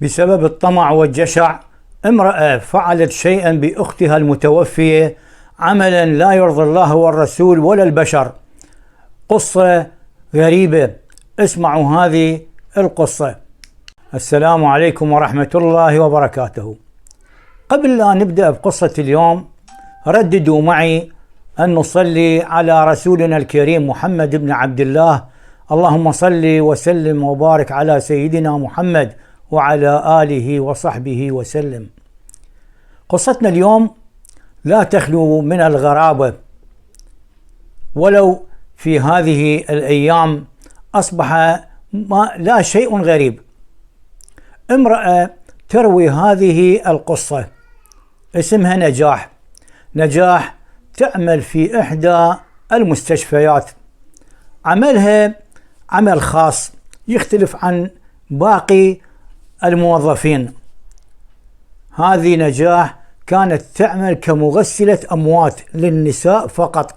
بسبب الطمع والجشع، امرأة فعلت شيئا بأختها المتوفية، عملا لا يرضي الله والرسول ولا البشر. قصة غريبة، اسمعوا هذه القصة. السلام عليكم ورحمة الله وبركاته. قبل لا نبدأ بقصة اليوم، رددوا معي أن نصلي على رسولنا الكريم محمد بن عبد الله. اللهم صل وسلم وبارك على سيدنا محمد وعلى آله وصحبه وسلم. قصتنا اليوم لا تخلو من الغرابة، ولو في هذه الأيام أصبح لا شيء غريب. امرأة تروي هذه القصة، اسمها نجاح تعمل في إحدى المستشفيات. عملها عمل خاص يختلف عن باقي الموظفين. هذه نجاح كانت تعمل كمغسلة أموات للنساء فقط،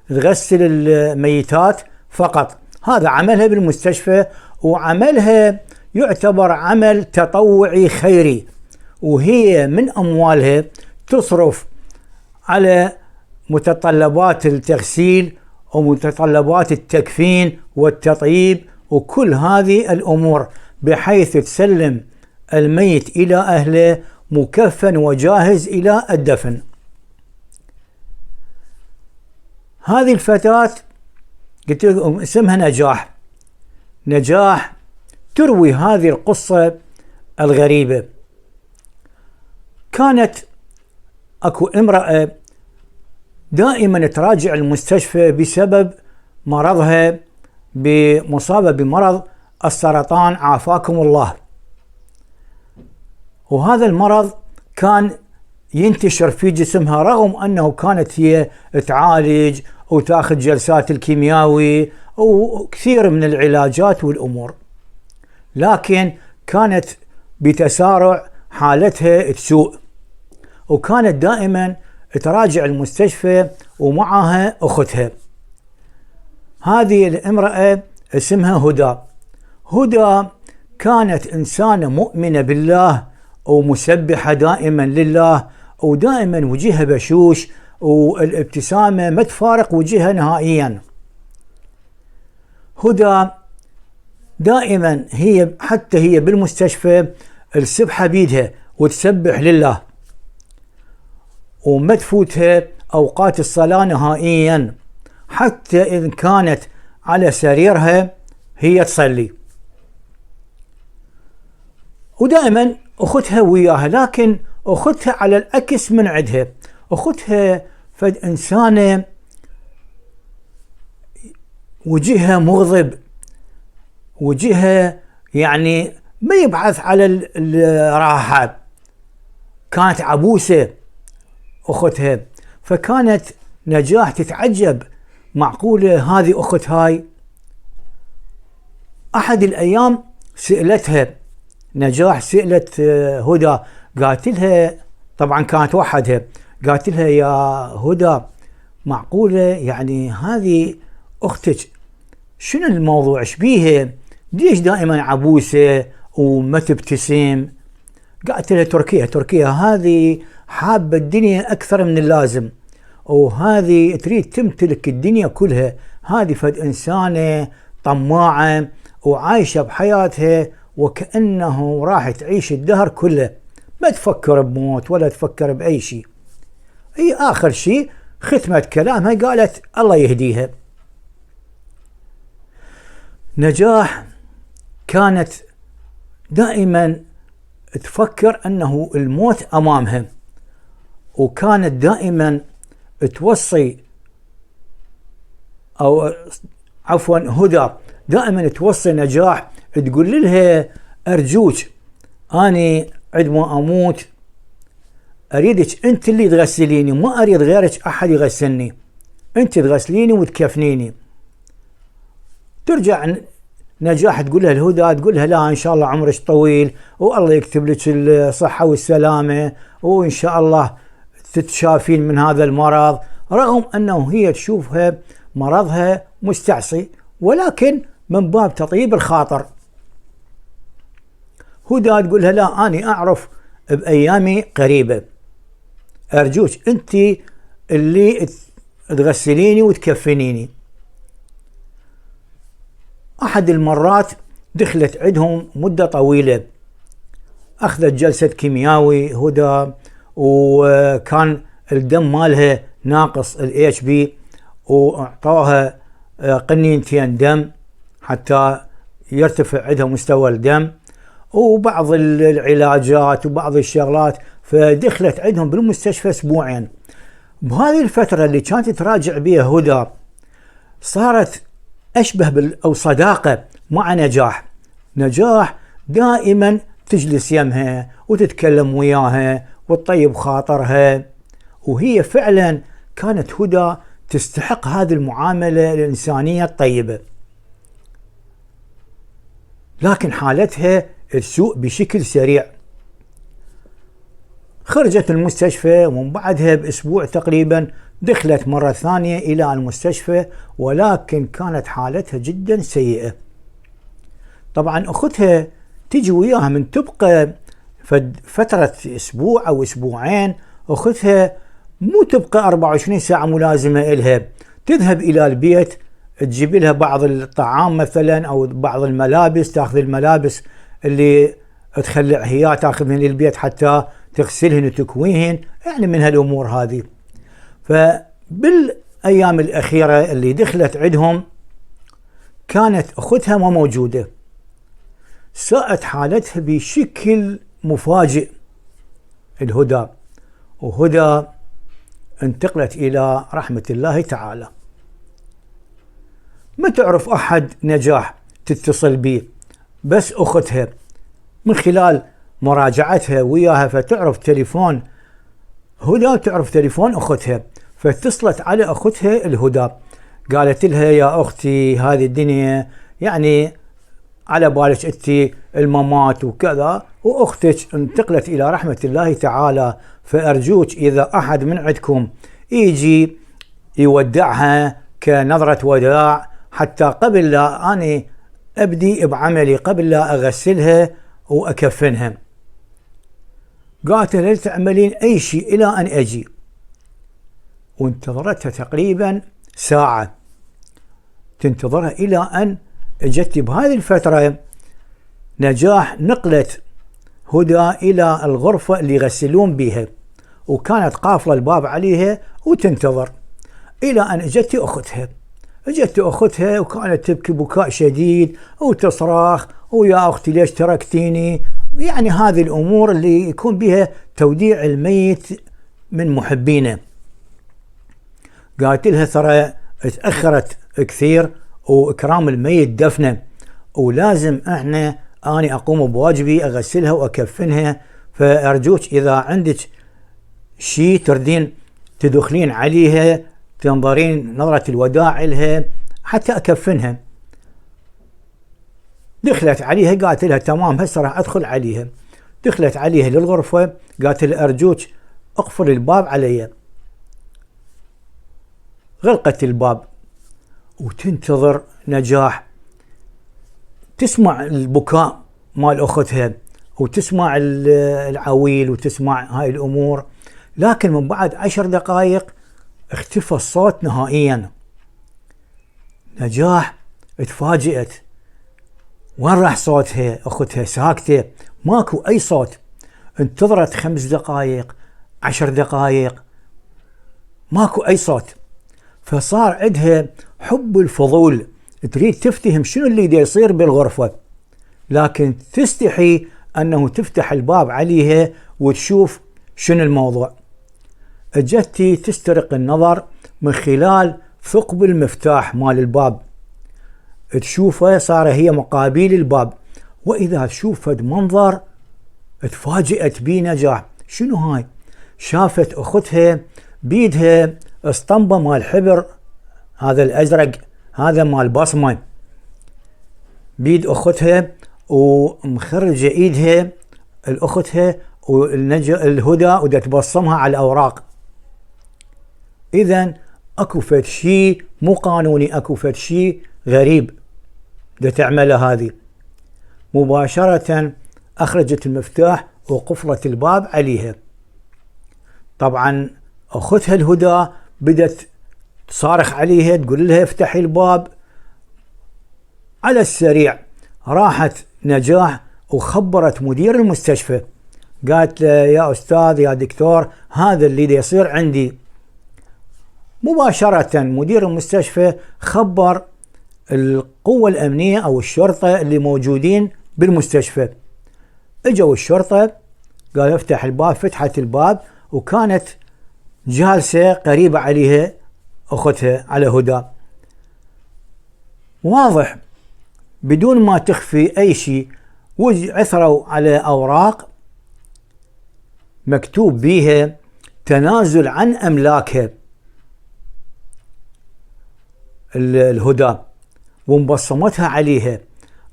تغسل الميتات فقط. هذا عملها بالمستشفى، وعملها يعتبر عمل تطوعي خيري، وهي من أموالها تصرف على متطلبات التغسيل ومتطلبات التكفين والتطيب وكل هذه الأمور، بحيث تسلم الميت إلى أهله مكفن وجاهز إلى الدفن. هذه الفتاة قلت لكم اسمها نجاح تروي هذه القصة الغريبة. كانت أكو امرأة دائما تراجع المستشفى بسبب مرضها، بمصابة بمرض السرطان عافاكم الله. وهذا المرض كان ينتشر في جسمها، رغم أنه كانت هي تعالج وتاخذ جلسات الكيمياوي وكثير من العلاجات والأمور، لكن كانت بتسارع حالتها تسوء، وكانت دائما تراجع المستشفى ومعها أختها. هذه الامرأة اسمها هدى كانت إنسانة مؤمنة بالله ومسبحة دائما لله، ودائما وجهها بشوش والابتسامة ما تفارق وجهها نهائيا. هدى دائما حتى هي بالمستشفى السبحة بيدها وتسبح لله، وما تفوتها أوقات الصلاة نهائيا، حتى إذا كانت على سريرها هي تصلي. ودائما أختها وياها، لكن أختها على العكس من عندها. أختها فد إنسانة وجهها مغضب، وجهها يعني ما يبحث على الراحة، كانت عبوسة أختها. فكانت نجاح تتعجب، معقولة هذه أخت هاي؟ أحد الأيام سألتها نجاح، سألت هدى، قالت لها، طبعا كانت وحدها، قالت لها يا هدى معقولة يعني هذه أختك شنو الموضوع، ايش بيها؟ ليش دائما عبوسة وما تبتسم؟ قالت لها تركيا هذه حابة الدنيا أكثر من اللازم، وهذه تريد تمتلك الدنيا كلها. هذه فد إنسانة طماعة وعايشة بحياتها وكأنه راح تعيش الدهر كله، ما تفكر بموت ولا تفكر بأي شيء. هي آخر شيء ختمت كلامها قالت الله يهديها. نجاح كانت دائما تفكر أنه الموت أمامها، وكانت دائما توصي، أو عفوا هدى دائما توصي نجاح، تقول لها أرجوك أنا عندما أموت أريدك أنت اللي تغسليني، ما أريد غيرك أحد يغسلني، أنت تغسليني وتكفنيني. ترجع نجاح تقول لها الهدى، تقول لها لا إن شاء الله عمرك طويل والله يكتب لك الصحة والسلامة، وإن شاء الله تتشافين من هذا المرض، رغم أنه هي تشوفها مرضها مستعصي، ولكن من باب تطيب الخاطر. هدى تقول لها لا أنا أعرف بأيامي قريبة، أرجوك أنت اللي تغسليني وتكفنيني. أحد المرات دخلت عندهم مدة طويلة، أخذت جلسة كيميائي هدى، وكان الدم مالها ناقص الHB، وأعطوها قنينتين دم حتى يرتفع عندها مستوى الدم، وبعض العلاجات وبعض الشغلات. فدخلت عندهم بالمستشفى أسبوعين. بهذه الفترة اللي كانت تراجع بها هدى صارت أشبه أو صداقة مع نجاح. نجاح دائما تجلس يمها وتتكلم وياها وتطيب خاطرها، وهي فعلا كانت هدى تستحق هذه المعاملة الإنسانية الطيبة. لكن حالتها تسوء بشكل سريع. خرجت المستشفى، ومن بعدها بأسبوع تقريبا دخلت مرة ثانية إلى المستشفى، ولكن كانت حالتها جدا سيئة. طبعا أختها تجي وياها من تبقى فترة أسبوع أو أسبوعين. أختها مو تبقى 24 ساعة ملازمة إلها، تذهب إلى البيت تجيب لها بعض الطعام مثلا أو بعض الملابس، تأخذ الملابس اللي تخلعها هي تأخذهن للبيت حتى تغسلهن وتكويهن، يعني من هالأمور هذه. فبالأيام الأخيرة اللي دخلت عندهم كانت أختها ما موجودة. ساءت حالتها بشكل مفاجئ الهدى، وهدى انتقلت إلى رحمة الله تعالى. ما تعرف أحد نجاح تتصل به، بس أختها من خلال مراجعتها وياها فتعرف تليفون هدى، تعرف تليفون أختها، فاتصلت على أختها الهدى، قالت لها يا أختي هذه الدنيا يعني على بالك أنت الممات وكذا، وأختك انتقلت إلى رحمة الله تعالى، فأرجوك إذا أحد من عندكم يجي يودعها كنظرة وداع حتى قبل لا أنا أبدي بعملي، قبل لا أغسلها وأكفنها. قالت لها تعملين أي شيء إلى أن أجي. وانتظرتها تقريبا ساعة تنتظرها إلى أن اجت. بهذه الفترة نجاح نقلت هدى إلى الغرفة اللي يغسلون بها، وكانت قافلة الباب عليها وتنتظر إلى أن اجت أختها. اجت أختها وكانت تبكي بكاء شديد وتصرخ ويا أختي ليش تركتيني، يعني هذه الأمور اللي يكون بها توديع الميت من محبينه. قالت لها ترى اتأخرت كثير وإكرام الميت دفنه، ولازم أنا أقوم بواجبي أغسلها وأكفنها، فأرجوك إذا عندك شيء تردين تدخلين عليها تنظرين نظرة الوداع لها حتى أكفنها. دخلت عليها قالت لها تمام هسه راح أدخل عليها. دخلت عليها للغرفة قالت لها أرجوك اقفل الباب علي. غلقت الباب وتنتظر نجاح، تسمع البكاء مال أختها وتسمع العويل وتسمع هاي الأمور، لكن من بعد 10 دقائق اختفى الصوت نهائيا. نجاح اتفاجئت، وين راح صوتها؟ أختها ساكتة، ماكو أي صوت. انتظرت 5 دقائق 10 دقائق ماكو أي صوت. فصار عندها حب الفضول، تريد تفتهم شنو اللي دا يصير بالغرفة، لكن تستحي أنه تفتح الباب عليها وتشوف شنو الموضوع. اجتي تسترق النظر من خلال ثقب المفتاح مال الباب، تشوفه صار هي مقابل الباب، وإذا شوفت منظر تفاجئت بيه نجاح. شنو هاي؟ شافت أختها بيدها اسطمبة مال حبر، هذا الأزرق هذا مال بصمة بيد أختها، ومخرجة إيدها الأختها والهدى ودا تبصمها على الأوراق. إذن أكو فد شيء مو قانوني، أكو فد شيء غريب دا تعمله هذه. مباشرة أخرجت المفتاح وقفلت الباب عليها. طبعا أختها الهدى بدت تصارخ عليها تقول لها افتحي الباب. على السريع راحت نجاح وخبرت مدير المستشفى، قالت له يا أستاذ يا دكتور هذا اللي يصير عندي. مباشرة مدير المستشفى خبر القوة الأمنية أو الشرطة اللي موجودين بالمستشفى. اجوا الشرطة قال افتح الباب، فتحت الباب وكانت جالسة قريبة عليها أختها على هدى، واضح بدون ما تخفي أي شيء. عثروا على أوراق مكتوب بيها تنازل عن أملاكها الهدى، ومبصمتها عليها،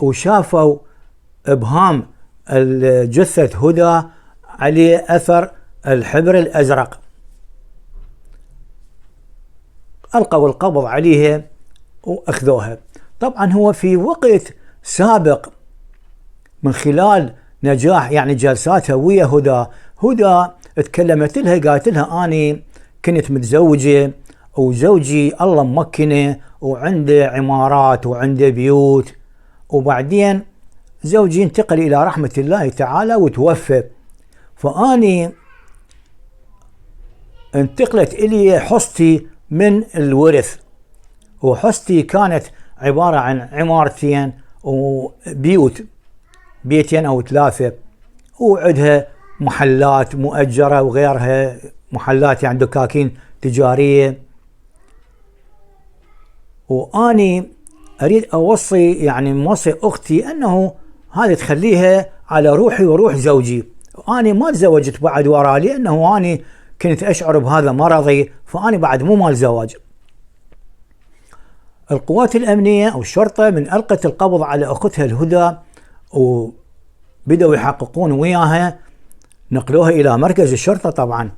وشافوا إبهام الجثة هدى عليه أثر الحبر الأزرق. ألقوا القبض عليها وأخذوها. طبعا هو في وقت سابق من خلال نجاح يعني جلساتها ويا هدى تكلمت لها قالت لها أنا كنت متزوجة وزوجي الله ممكنه وعنده عمارات وعنده بيوت، وبعدين زوجي انتقل إلى رحمة الله تعالى وتوفى، فأني انتقلت إلي حصتي من الورث، وحصتي كانت عبارة عن عمارتين وبيوت، بيتين أو 3، وعندها محلات مؤجرة وغيرها محلات يعني دكاكين تجارية. وأني أريد أوصي يعني موصي أختي أنه هذه تخليها على روحي وروح زوجي. أنا ما تزوجت بعد وراء لأنه أنا كنت أشعر بهذا مرضي، فأنا بعد مو مال زواج. القوات الأمنية أو الشرطة من ألقت القبض على أختها الهدى وبدأوا يحققون وياها، نقلوها إلى مركز الشرطة طبعا،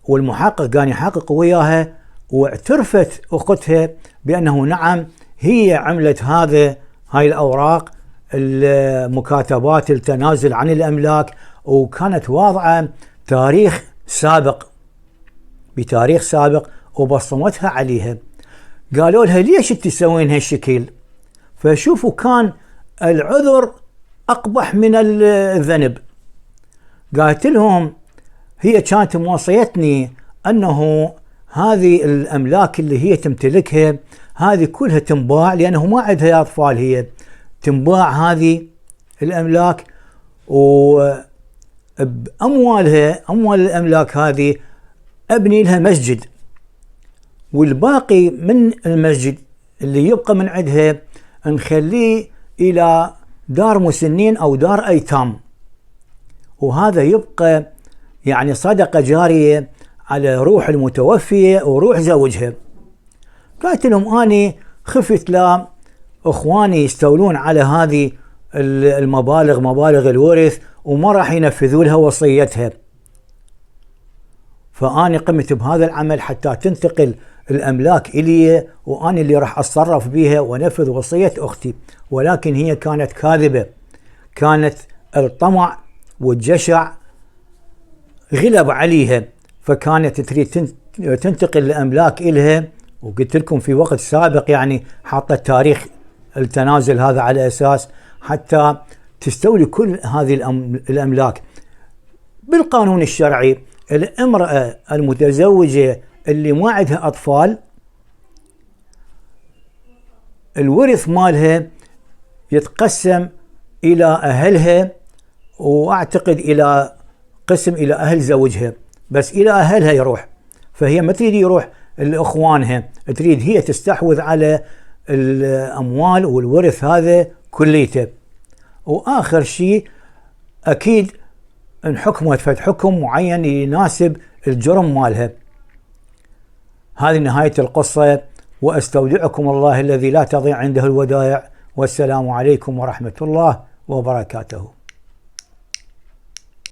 والمحقق كان يحقق وياها، واعترفت أختها بأنه نعم هي عملت هاي الأوراق المكاتبات التنازل عن الأملاك، وكانت واضعة بتاريخ سابق وبصمتها عليها. قالوا لها ليش تسوين هالشكل؟ فشوفوا كان العذر أقبح من الذنب. قالت لهم هي كانت موصيتني أنه هذه الأملاك اللي هي تمتلكها هذه كلها تنباع، لأنه ما عندها أطفال، هي تنباع هذه الأملاك، وبأموالها أموال الأملاك هذه أبني لها مسجد، والباقي من المسجد اللي يبقى من عندها نخليه إلى دار مسنين أو دار أيتام، وهذا يبقى يعني صدقة جارية على روح المتوفية وروح زوجها. قالت لهم أني خفت لا أخواني يستولون على هذه المبالغ، مبالغ الورث، وما راح ينفذوا لها وصيتها، فأني قمت بهذا العمل حتى تنتقل الأملاك إلي، وأنا اللي راح أتصرف بها ونفذ وصية أختي. ولكن هي كانت كاذبة، كانت الطمع والجشع غلب عليها، فكانت تريد تنتقل الأملاك إلها. وقلت لكم في وقت سابق يعني حاطة تاريخ التنازل هذا على أساس حتى تستولي كل هذه الأملاك. بالقانون الشرعي الامرأة المتزوجة اللي ما عندها أطفال الورث مالها يتقسم إلى أهلها، وأعتقد إلى قسم إلى أهل زوجها، بس إلى أهلها يروح. فهي ما تريد يروح لإخوانها، تريد هي تستحوذ على الأموال والورث هذا كليته. وآخر شيء أكيد انحكمت فد حكم معين يناسب الجرم مالها. هذه نهاية القصة، وأستودعكم الله الذي لا تضيع عنده الودائع، والسلام عليكم ورحمة الله وبركاته.